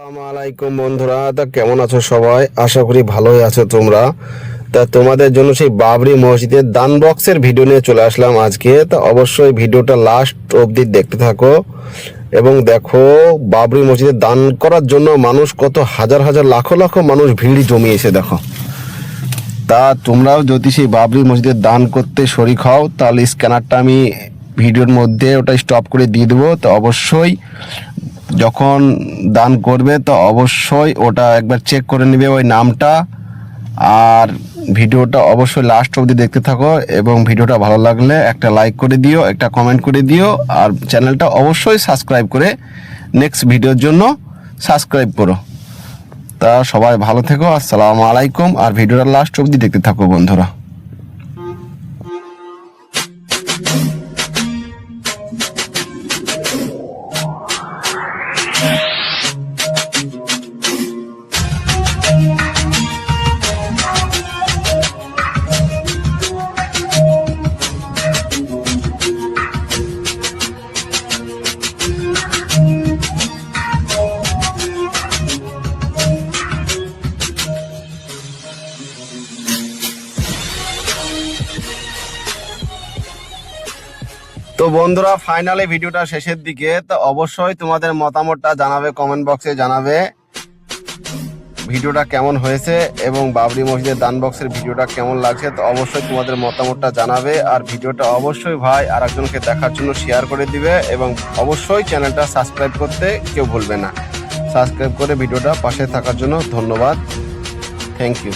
আসসালামু আলাইকুম বন্ধুরা, তা কেমন আছো সবাই? আশা করি ভালোই আছো তোমরা। তা তোমাদের জন্য সেই বাবরি মসজিদের দান বক্সের ভিডিও নিয়ে চলে আসলাম আজকে। তা অবশ্যই ভিডিওটা লাস্ট অবধি দেখতে থাকো এবং দেখো বাবরি মসজিদে দান করার জন্য মানুষ কত হাজার হাজার লাখো লাখো মানুষ ভিড় জমিয়েছে দেখো। তা তোমরাও যদি সেই বাবরি মসজিদে দান করতে শরিক হও তাহলে স্ক্যানারটা আমি ভিডিওর মধ্যে ওটা স্টপ করে দিয়ে দেবো। তো অবশ্যই যখন দান করবে তো অবশ্যই ওটা একবার চেক করে নেবে ওই নামটা, আর ভিডিওটা অবশ্যই লাস্ট অবধি দেখতে থাকো এবং ভিডিওটা ভালো লাগলে একটা লাইক করে দিও, একটা কমেন্ট করে দিও, আর চ্যানেলটা অবশ্যই সাবস্ক্রাইব করে নেক্সট ভিডিওর জন্য সাবস্ক্রাইব করো। তা সবাই ভালো থেকো, আসসালামু আলাইকুম। আর ভিডিওটা লাস্ট অবধি দেখতে থাকো বন্ধুরা। তো বন্ধুরা, ফাইনালি ভিডিওটা শেষের দিকে। তো অবশ্যই তোমাদের মতামতটা জানাবে, কমেন্ট বক্সে জানাবে ভিডিওটা কেমন হয়েছে এবং বাবরি মসজিদের দান বক্সের ভিডিওটা কেমন লাগছে। তো অবশ্যই তোমাদের মতামতটা জানাবে, আর ভিডিওটা অবশ্যই ভাই আর একজনকে দেখার জন্য শেয়ার করে দিবে এবং অবশ্যই চ্যানেলটা সাবস্ক্রাইব করতে কেউ ভুলবে না। সাবস্ক্রাইব করে ভিডিওটা পাশে থাকার জন্য ধন্যবাদ। Thank you.